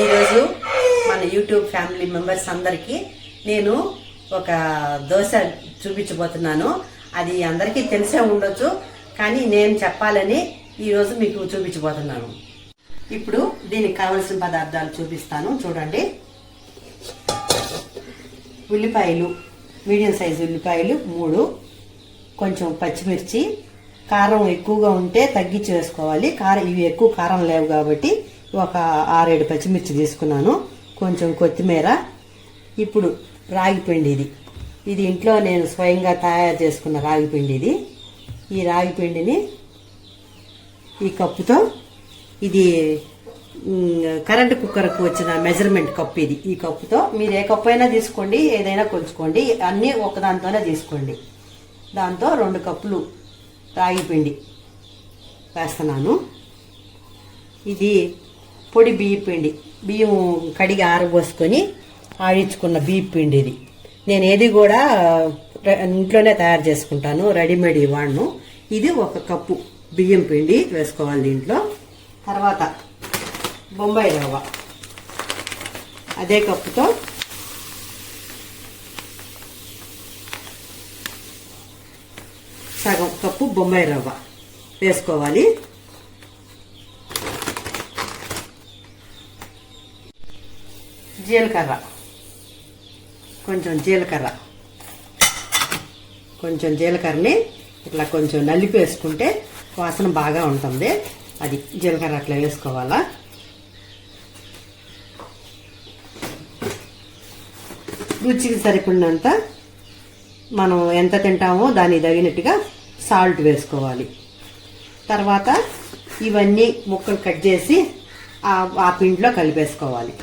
ఈరోజు మన YouTube family members అందరికీ నేను ఒక దోశ చూపించబోతున్నాను. అది అందరికీ తెలిసే ఉండొచ్చు, కానీ నేను చెప్పాలని ఈరోజు మీకు చూపించబోతున్నాను. ఇప్పుడు దీనికి కావలసిన పదార్థాలు చూపిస్తాను, చూడండి. ఉల్లిపాయలు, మీడియం సైజు ఉల్లిపాయలు 3, కొంచెం పచ్చిమిర్చి, కారం ఎక్కువగా ఉంటే తగ్గించి వేసుకోవాలి. ఇవి ఎక్కువ కారం లేవు కాబట్టి ఒక 6-7 పచ్చిమిర్చి తీసుకున్నాను. కొంచెం కొత్తిమీర. ఇప్పుడు రాగి పిండి, ఇది ఇంట్లో నేను స్వయంగా తయారు చేసుకున్న రాగి పిండి. ఈ రాగి పిండిని ఈ కప్పుతో, ఇది కరెంటు కుక్కర్కు వచ్చిన మెజర్మెంట్ కప్పు ఇది. ఈ కప్పుతో మీరు ఏ కప్పు అయినా తీసుకోండి, ఏదైనా కొలుచుకోండి, అన్నీ ఒకదాంతోనే తీసుకోండి. దాంతో 2 కప్పులు రాగి పిండి వేస్తున్నాను. ఇది పొడి బియ్య పిండి, బియ్యం కడిగి ఆరబోసుకొని ఆడించుకున్న బియ్య పిండి. ఇది నేను ఏది కూడా ఇంట్లోనే తయారు చేసుకుంటాను, రెడీమేడ్ వాడను. ఇది 1 కప్పు బియ్యం పిండి వేసుకోవాలి దీంట్లో. తర్వాత బొంబాయి రవ్వ, అదే కప్పుతో సగం కప్పు బొంబాయి రవ్వ వేసుకోవాలి. జీలకర్ర, కొంచెం జీలకర్రని ఇట్లా కొంచెం నలిపి వేసుకుంటే వాసన బాగా ఉంటుంది. అది జీలకర్ర అట్లా వేసుకోవాలా. రుచికి సరిపడినంత మనం ఎంత తింటామో దానికి తగినట్టుగా సాల్ట్ వేసుకోవాలి. తర్వాత ఇవన్నీ ముక్కలు కట్ చేసి ఆ పిండిలో కలిపేసుకోవాలి.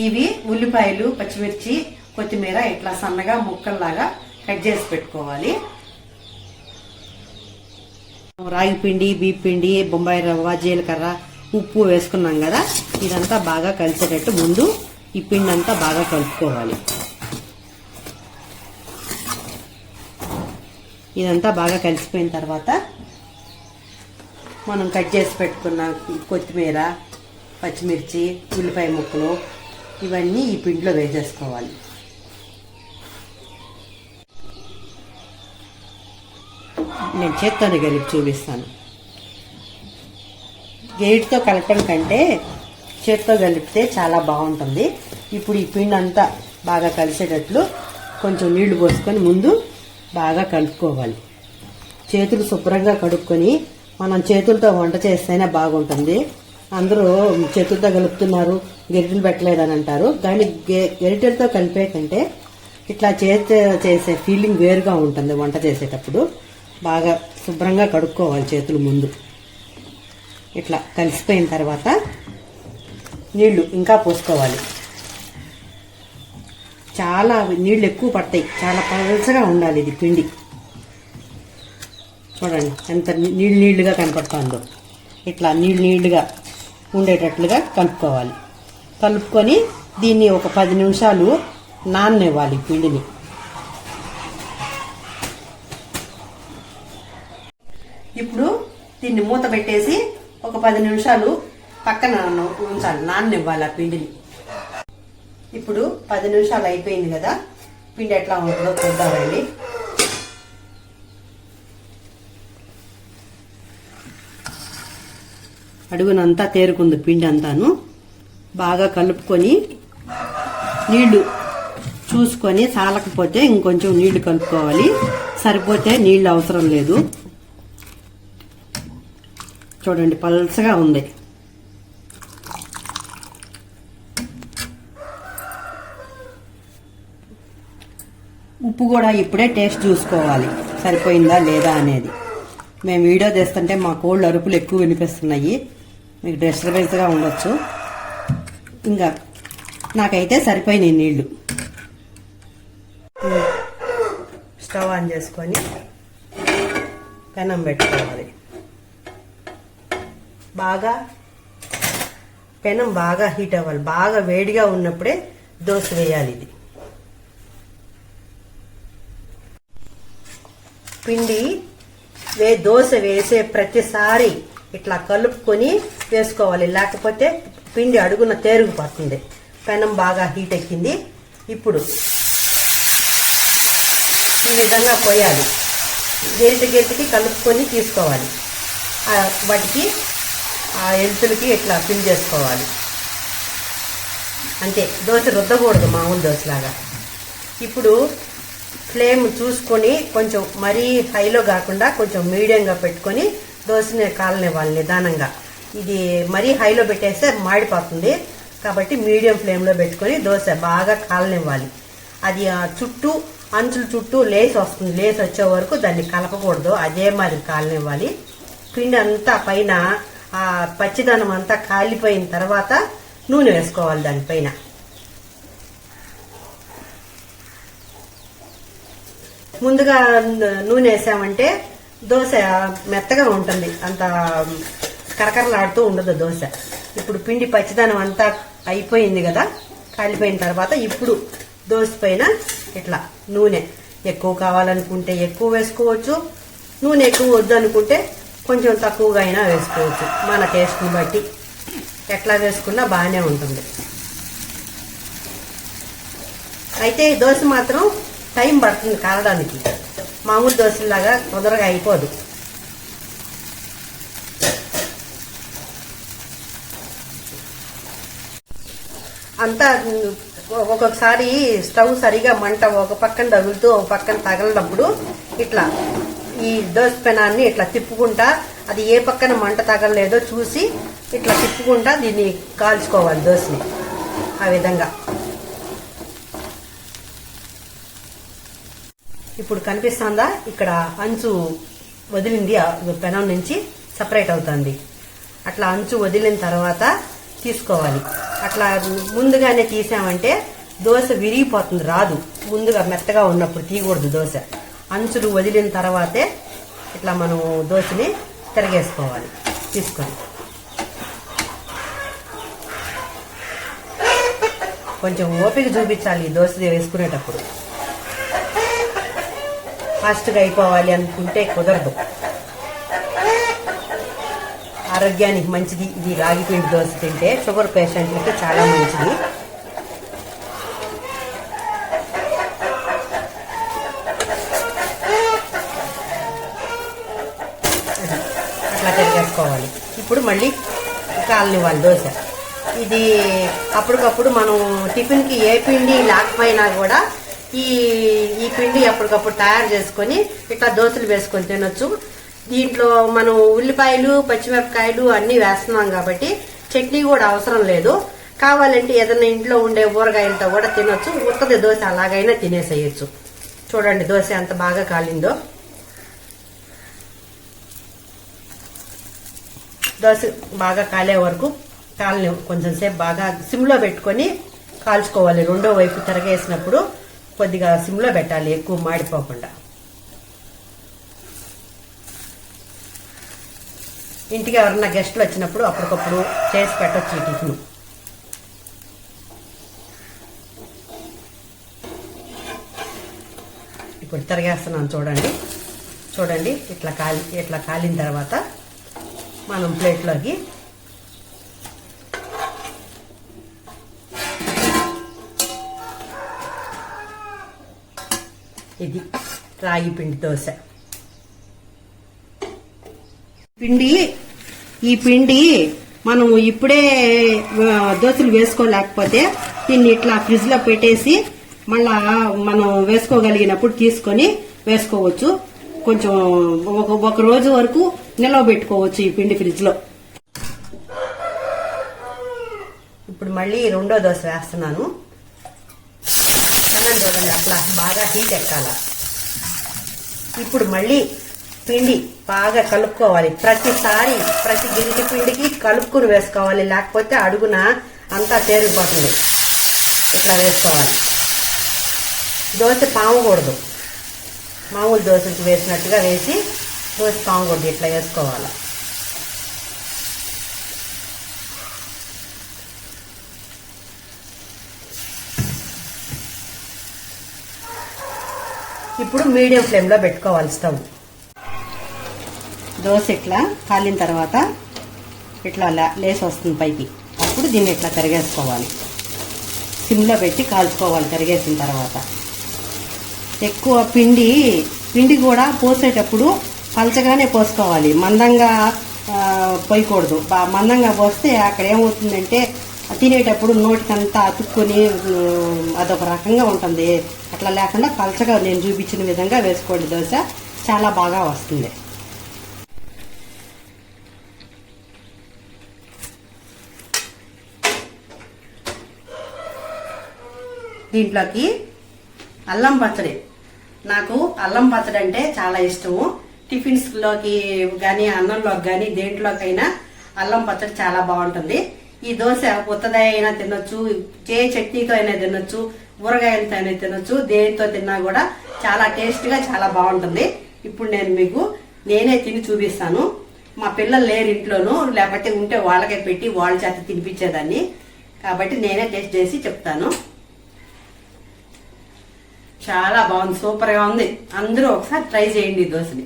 ఇవి ఉల్లిపాయలు, పచ్చిమిర్చి, కొత్తిమీర ఇట్లా సన్నగా ముక్కల్లాగా కట్ చేసి పెట్టుకోవాలి. రాగి పిండి, బియ్య పిండి, బొంబాయి రవ్వ, జీలకర్ర, ఉప్పు వేసుకున్నాం కదా, ఇదంతా బాగా కలిసేటట్టు ముందు ఈ పిండి అంతా బాగా కలుపుకోవాలి. ఇదంతా బాగా కలిసిపోయిన తర్వాత మనం కట్ చేసి పెట్టుకున్న కొత్తిమీర, పచ్చిమిర్చి, ఉల్లిపాయ ముక్కలు ఇవన్నీ ఈ పిండిలో వేసేసుకోవాలి. నేను చేత్తోనే కలిపి చూపిస్తాను. గేట్తో కలపడం కంటే చేత్తో కలిపితే చాలా బాగుంటుంది. ఇప్పుడు ఈ పిండి అంతా బాగా కలిసేటట్లు కొంచెం నీళ్లు పోసుకొని ముందు బాగా కలుపుకోవాలి. చేతులు శుభ్రంగా కడుక్కొని మనం చేతులతో వంట చేస్తేనే బాగుంటుంది. అందరూ చేతులతో కలుపుతున్నారు, గరిటెలు పెట్టలేదని అంటారు. కానీ గరిటెలతో కలిపే కంటే ఇట్లా చేసే ఫీలింగ్ వేరుగా ఉంటుంది. వంట చేసేటప్పుడు బాగా శుభ్రంగా కడుక్కోవాలి చేతులు ముందు. ఇట్లా కలిసిపోయిన తర్వాత నీళ్లు ఇంకా పోసుకోవాలి. చాలా నీళ్లు ఎక్కువ పడతాయి, చాలా పలచగా ఉండాలి ఇది పిండి. చూడండి ఎంత నీళ్ళుగా కనపడుతుందో. ఇట్లా నీళ్ళుగా ఉండేటట్లుగా కలుపుకోవాలి. కలుపుకొని దీన్ని ఒక 10 నిమిషాలు నాననివ్వాలి పిండిని. ఇప్పుడు దీన్ని మూత పెట్టేసి ఒక 10 నిమిషాలు పక్కన ఉంచాలి, నాననివ్వాలి ఆ పిండిని. ఇప్పుడు 10 నిమిషాలు అయిపోయింది కదా, పిండి ఎట్లా ఉంటుందో చూద్దామండి. అడుగునంతా తేరుకుంది పిండి అంతాను. బాగా కలుపుకొని నీళ్లు చూసుకొని, చాలకపోతే ఇంకొంచెం నీళ్లు కలుపుకోవాలి, సరిపోతే నీళ్లు అవసరం లేదు. చూడండి పల్చగా ఉంది. ఉప్పు కూడా ఇప్పుడే టేస్ట్ చూసుకోవాలి సరిపోయిందా లేదా అనేది. మేము వీడియో తీస్తుంటే మా కోళ్ళు అరుపులు ఎక్కువ వినిపిస్తున్నాయి, మీకు డిస్టర్బెన్స్గా ఉండొచ్చు. ఇంకా నాకైతే సరిపోయినాయి నీళ్లు. స్టవ్ ఆన్ చేసుకొని పెనం పెట్టుకోవాలి. పెనం బాగా హీట్ అవ్వాలి. బాగా వేడిగా ఉన్నప్పుడే దోశ వేయాలి. ఇది పిండి దోశ వేసే ప్రతిసారి ఇట్లా కలుపుకొని వేసుకోవాలి, లేకపోతే పిండి అడుగున తేరుకుపోతుంది. పెనం బాగా హీట్ ఎక్కింది. ఇప్పుడు ఈ విధంగా పోయాలి. గెరిటికి కలుపుకొని తీసుకోవాలి. వాటికి ఆ ఎలుతులకి ఇట్లా ఫిల్ చేసుకోవాలి. అంతే, దోశ రుద్దకూడదు మామూలు దోశలాగా. ఇప్పుడు ఫ్లేమ్ చూసుకొని కొంచెం మరీ హైలో కాకుండా కొంచెం మీడియంగా పెట్టుకొని దోశని కాలనివ్వాలి నిదానంగా. ఇది మరీ హైలో పెట్టేస్తే మాడిపోతుంది కాబట్టి మీడియం ఫ్లేమ్లో పెట్టుకొని దోశ బాగా కాలనివ్వాలి. అది చుట్టూ అంచుల చుట్టూ లేస్ వస్తుంది. లేస్ వచ్చే వరకు దాన్ని కలపకూడదు, అదే మాదిరి కాలనివ్వాలి. పిండి అంతా పైన ఆ పచ్చిదనం అంతా కాలిపోయిన తర్వాత నూనె వేసుకోవాలి. దానిపైన ముందుగా నూనె వేసామంటే దోశ మెత్తగా ఉంటుంది, అంత కరకరలాడుతూ ఉండదు దోశ. ఇప్పుడు పిండి పచ్చిదనం అంతా అయిపోయింది కదా, కాలిపోయిన తర్వాత ఇప్పుడు దోశ పైన ఇట్లా నూనె ఎక్కువ కావాలనుకుంటే ఎక్కువ వేసుకోవచ్చు, నూనె ఎక్కువ వద్దు అనుకుంటే కొంచెం తక్కువగా అయినా వేసుకోవచ్చు. మన టేస్ట్ని బట్టి ఎట్లా వేసుకున్నా బాగానే ఉంటుంది. అయితే దోశ మాత్రం టైం పడుతుంది కాలడానికి, మామూలు దోశలాగా తొందరగా అయిపోదు. అంతా ఒక్కొక్కసారి స్టవ్ సరిగా మంట ఒక పక్కన తగులుతూ ఒక పక్కన తగలనప్పుడు ఇట్లా ఈ దోశ పెనాన్ని ఇట్లా తిప్పుకుంటా, అది ఏ పక్కన మంట తగలలేదో చూసి ఇట్లా తిప్పుకుంటా దీన్ని కాల్చుకోవాలి దోశని. ఆ విధంగా ఇప్పుడు కనిపిస్తుందా, ఇక్కడ అంచు వదిలింది, పెనం నుంచి సపరేట్ అవుతుంది. అట్లా అంచు వదిలిన తర్వాత తీసుకోవాలి. అట్లా ముందుగానే తీసామంటే దోశ విరిగిపోతుంది, రాదు. ముందుగా మెత్తగా ఉన్నప్పుడు తీయకూడదు దోశ. అంచులు వదిలిన తర్వాతే ఇట్లా మనం దోశని తిరగేసుకోవాలి తీసుకొని. కొంచెం ఓపిక చూపించాలి దోశ వేసుకునేటప్పుడు. ఫాస్ట్గా అయిపోవాలి అనుకుంటే కుదరదు. ఆరోగ్యానికి మంచిది ఇది రాగి పిండి దోశ తింటే, షుగర్ పేషెంట్లకి చాలా మంచిది. అట్లా తిరిగేసుకోవాలి. ఇప్పుడు మళ్ళీ కాలనివ్వాలి దోశ. ఇది అప్పటికప్పుడు మనం టిఫిన్కి ఏ పిండి లేకపోయినా కూడా ఈ పిండి అప్పటికప్పుడు తయారు చేసుకొని ఇట్లా దోశలు వేసుకొని తినొచ్చు. దీంట్లో మనం ఉల్లిపాయలు పచ్చిమిరపకాయలు అన్నీ వేస్తున్నాం కాబట్టి చట్నీ కూడా అవసరం లేదు. కావాలంటే ఏదైనా ఇంట్లో ఉండే ఊరగాయలతో కూడా తినొచ్చు. ఉత్తది దోశ అలాగైనా తినేసేయచ్చు. చూడండి దోశ ఎంత బాగా కాలిందో. దోశ బాగా కాలే వరకు కొంచెం సేపు బాగా సిమ్లో పెట్టుకొని కాల్చుకోవాలి. రెండో వైపు తిరగేసినప్పుడు కొద్దిగా సిమ్లో పెట్టాలి, ఎక్కువ మాడిపోకుండా. ఇంటికి ఎవరన్నా గెస్టులు వచ్చినప్పుడు అప్పటికప్పుడు చేసి పెట్టచ్చు ఈ టిఫిన్. ఇప్పుడు తిరగేస్తున్నాను చూడండి. ఇట్లా కాలిన తర్వాత మనం ప్లేట్లోకి ఇది రాగి పిండి దోశ. ఈ పిండి మనం ఇప్పుడే దోశలు వేసుకోలేకపోతే దీన్ని ఇట్లా ఫ్రిడ్జ్ లో పెట్టేసి మళ్ళా మనం వేసుకోగలిగినప్పుడు తీసుకొని వేసుకోవచ్చు. కొంచెం ఒక రోజు వరకు నిల్వ పెట్టుకోవచ్చు ఈ పిండి ఫ్రిడ్జ్ లో. ఇప్పుడు మళ్ళీ రెండో దోశ వేస్తున్నాను. చూడండి అట్లా బాగా హీట్ ఎక్కాల. ఇప్పుడు మళ్ళీ పిండి బాగా కలుపుకోవాలి. ప్రతి గిన్నె పిండికి కలుపుకుని వేసుకోవాలి, లేకపోతే అడుగున అంతా తేరిపోతుంది. ఇట్లా వేసుకోవాలి. దోశ పామకూడదు, మామూలు దోశకి వేసినట్టుగా వేసి దోశ పామకూడదు, ఇట్లా వేసుకోవాలి. ఇప్పుడు మీడియం ఫ్లేమ్లో పెట్టుకోవాలి స్టవ్. దోశ ఇట్లా కాలిన తర్వాత ఇట్లా లేసి వస్తుంది పైకి, ఇప్పుడు దీన్ని ఇట్లా తరిగేసుకోవాలి. సిమ్లో పెట్టి కాల్చుకోవాలి తరిగేసిన తర్వాత. ఎక్కువ పిండి కూడా పోసేటప్పుడు పలచగానే పోసుకోవాలి, మందంగా పోయకూడదు. మందంగా పోస్తే అక్కడ ఏమవుతుందంటే తినేటప్పుడు నోటికంతా అతుక్కొని అదొక రకంగా ఉంటుంది. అట్లా లేకుండా పలచగా నేను చూపించిన విధంగా వేసుకోండి. దోశ చాలా బాగా వస్తుంది. దీంట్లోకి అల్లం పచ్చడి. నాకు అల్లం పచ్చడి అంటే చాలా ఇష్టము. టిఫిన్స్లోకి కానీ అన్నంలోకి కానీ దేంట్లోకైనా అల్లం పచ్చడి చాలా బాగుంటుంది. ఈ దోశ ఉత్తదాయ అయినా తినొచ్చు, చట్నీతో అయినా తినొచ్చు, ఊరగాయలతో అయినా తినొచ్చు, దేనితో తిన్నా కూడా చాలా టేస్ట్గా చాలా బాగుంటుంది. ఇప్పుడు నేనే తిని చూపిస్తాను. మా పిల్లలు లేరు ఇంట్లోనూ, లేకపోతే ఉంటే వాళ్ళకే పెట్టి వాళ్ళ చేత తినిపించేదాన్ని. కాబట్టి నేనే టేస్ట్ చేసి చెప్తాను. చాలా బాగుంది, సూపర్గా ఉంది. అందరూ ఒకసారి ట్రై చేయండి ఈ దోశని.